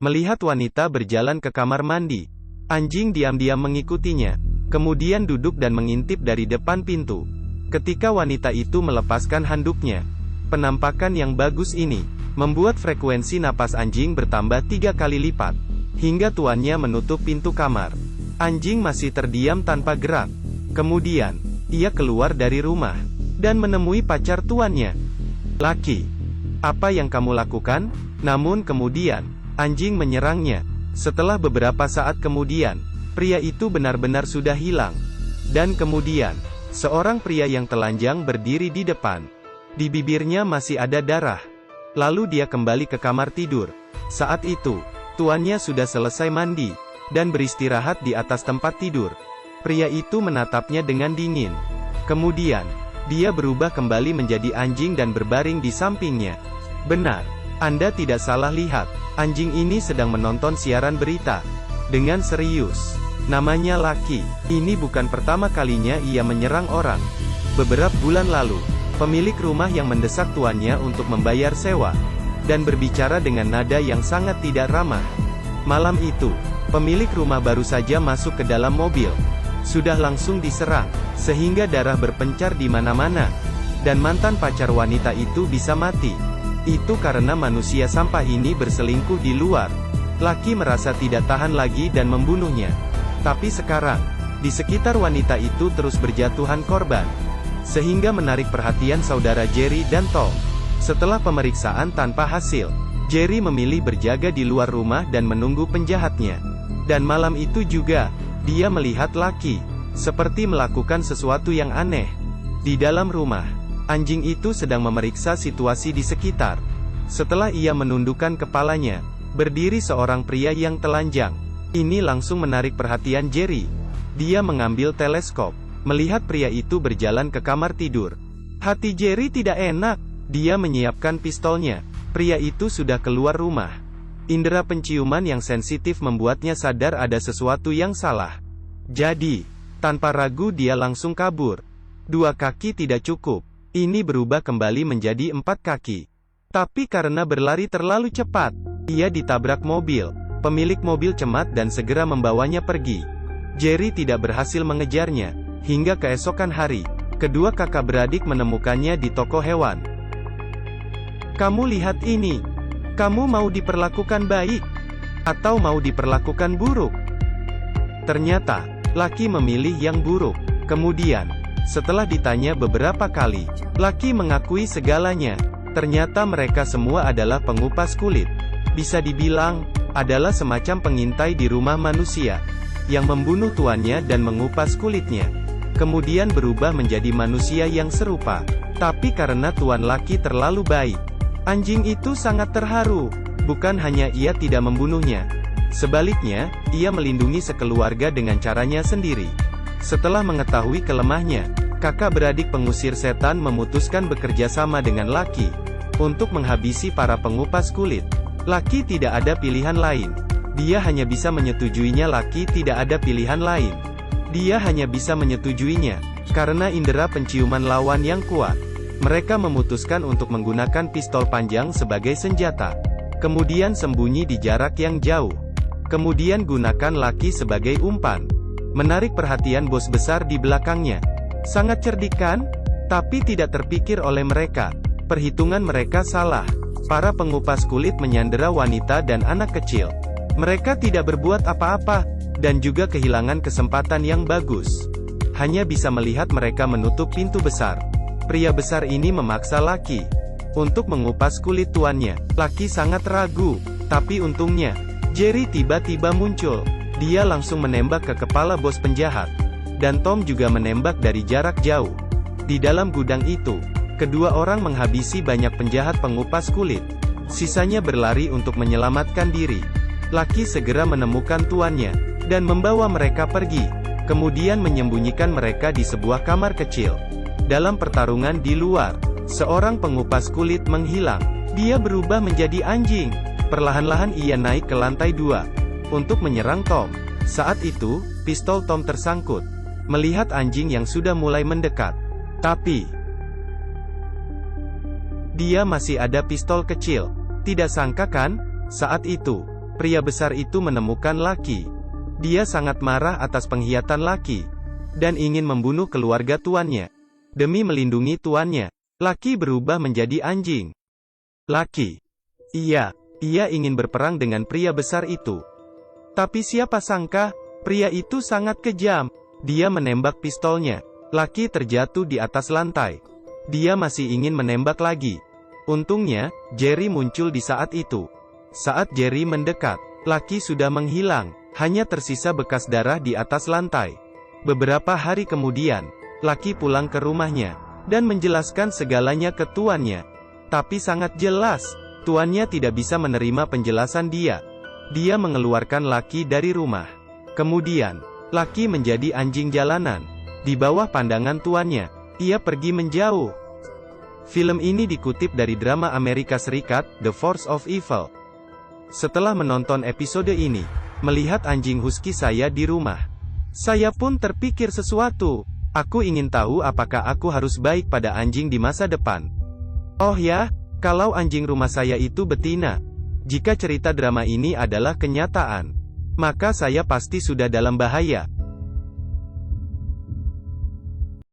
Melihat wanita berjalan ke kamar mandi, anjing diam-diam mengikutinya, kemudian duduk dan mengintip dari depan pintu. Ketika wanita itu melepaskan handuknya, penampakan yang bagus ini membuat frekuensi napas anjing bertambah 3 kali lipat, hingga tuannya menutup pintu kamar. Anjing masih terdiam tanpa gerak. Kemudian, ia keluar dari rumah dan menemui pacar tuannya. "Laki, apa yang kamu lakukan?" Namun kemudian, anjing menyerangnya. Setelah beberapa saat kemudian, pria itu benar-benar sudah hilang. Dan kemudian, seorang pria yang telanjang berdiri di depan. Di bibirnya masih ada darah. Lalu dia kembali ke kamar tidur. Saat itu, tuannya sudah selesai mandi dan beristirahat di atas tempat tidur. Pria itu menatapnya dengan dingin. Kemudian, dia berubah kembali menjadi anjing dan berbaring di sampingnya. "Benar, Anda tidak salah lihat. Anjing ini sedang menonton siaran berita dengan serius. Namanya Lucky. Ini bukan pertama kalinya ia menyerang orang. Beberapa bulan lalu, pemilik rumah yang mendesak tuannya untuk membayar sewa dan berbicara dengan nada yang sangat tidak ramah. Malam itu, pemilik rumah baru saja masuk ke dalam mobil. Sudah langsung diserang, sehingga darah berpencar di mana-mana. Dan mantan pacar wanita itu bisa mati. Itu karena manusia sampah ini berselingkuh di luar. Lucky merasa tidak tahan lagi dan membunuhnya. Tapi sekarang, di sekitar wanita itu terus berjatuhan korban, sehingga menarik perhatian saudara Jerry dan Tom. Setelah pemeriksaan tanpa hasil, Jerry memilih berjaga di luar rumah dan menunggu penjahatnya. Dan malam itu juga, dia melihat Lucky seperti melakukan sesuatu yang aneh. Di dalam rumah, anjing itu sedang memeriksa situasi di sekitar. Setelah ia menundukkan kepalanya, berdiri seorang pria yang telanjang. Ini langsung menarik perhatian Jerry. Dia mengambil teleskop, melihat pria itu berjalan ke kamar tidur. Hati Jerry tidak enak. Dia menyiapkan pistolnya. Pria itu sudah keluar rumah. Indera penciuman yang sensitif membuatnya sadar ada sesuatu yang salah. Jadi, tanpa ragu dia langsung kabur. 2 kaki tidak cukup. Ini berubah kembali menjadi 4 kaki. Tapi karena berlari terlalu cepat, ia ditabrak mobil. Pemilik mobil cemat dan segera membawanya pergi. Jerry tidak berhasil mengejarnya. Hingga keesokan hari, kedua kakak beradik menemukannya di toko hewan. "Kamu lihat ini. Kamu mau diperlakukan baik? Atau mau diperlakukan buruk?" Ternyata, Lucky memilih yang buruk. Kemudian, setelah ditanya beberapa kali, Lucky mengakui segalanya. Ternyata mereka semua adalah pengupas kulit. Bisa dibilang, adalah semacam pengintai di rumah manusia, yang membunuh tuannya dan mengupas kulitnya. Kemudian berubah menjadi manusia yang serupa. Tapi karena tuan Lucky terlalu baik, anjing itu sangat terharu. Bukan hanya ia tidak membunuhnya. Sebaliknya, ia melindungi sekeluarga dengan caranya sendiri. Setelah mengetahui kelemahannya, kakak beradik pengusir setan memutuskan bekerja sama dengan Lucky untuk menghabisi para pengupas kulit. Lucky tidak ada pilihan lain. Dia hanya bisa menyetujuinya. Lucky tidak ada pilihan lain. Dia hanya bisa menyetujuinya karena indera penciuman lawan yang kuat. Mereka memutuskan untuk menggunakan pistol panjang sebagai senjata. Kemudian sembunyi di jarak yang jauh. Kemudian gunakan Lucky sebagai umpan. Menarik perhatian bos besar di belakangnya. Sangat cerdik kan? Tapi tidak terpikir oleh mereka. Perhitungan mereka salah. Para pengupas kulit menyandera wanita dan anak kecil. Mereka tidak berbuat apa-apa, dan juga kehilangan kesempatan yang bagus. Hanya bisa melihat mereka menutup pintu besar. Pria besar ini memaksa Lucky untuk mengupas kulit tuannya. Lucky sangat ragu, tapi untungnya, Jerry tiba-tiba muncul. Dia langsung menembak ke kepala bos penjahat. Dan Tom juga menembak dari jarak jauh. Di dalam gudang itu, kedua orang menghabisi banyak penjahat pengupas kulit. Sisanya berlari untuk menyelamatkan diri. Lucky segera menemukan tuannya, dan membawa mereka pergi. Kemudian menyembunyikan mereka di sebuah kamar kecil. Dalam pertarungan di luar, seorang pengupas kulit menghilang. Dia berubah menjadi anjing. Perlahan-lahan ia naik ke lantai 2 untuk menyerang Tom. Saat itu, pistol Tom tersangkut. Melihat anjing yang sudah mulai mendekat. Tapi, dia masih ada pistol kecil. Tidak sangka kan? Saat itu, pria besar itu menemukan Lucky. Dia sangat marah atas pengkhianatan Lucky, dan ingin membunuh keluarga tuannya. Demi melindungi tuannya, Lucky berubah menjadi anjing. Lucky. Iya, ia ingin berperang dengan pria besar itu. Tapi siapa sangka, pria itu sangat kejam. Dia menembak pistolnya. Lucky terjatuh di atas lantai. Dia masih ingin menembak lagi. Untungnya, Jerry muncul di saat itu. Saat Jerry mendekat, Lucky sudah menghilang. Hanya tersisa bekas darah di atas lantai. Beberapa hari kemudian, Lucky pulang ke rumahnya, dan menjelaskan segalanya ke tuannya. Tapi sangat jelas, tuannya tidak bisa menerima penjelasan dia. Dia mengeluarkan Lucky dari rumah. Kemudian, Lucky menjadi anjing jalanan. Di bawah pandangan tuannya, ia pergi menjauh. Film ini dikutip dari drama Amerika Serikat, The Force of Evil. Setelah menonton episode ini, melihat anjing husky saya di rumah, saya pun terpikir sesuatu. Aku ingin tahu apakah aku harus baik pada anjing di masa depan. Oh ya, kalau anjing rumah saya itu betina. Jika cerita drama ini adalah kenyataan, maka saya pasti sudah dalam bahaya.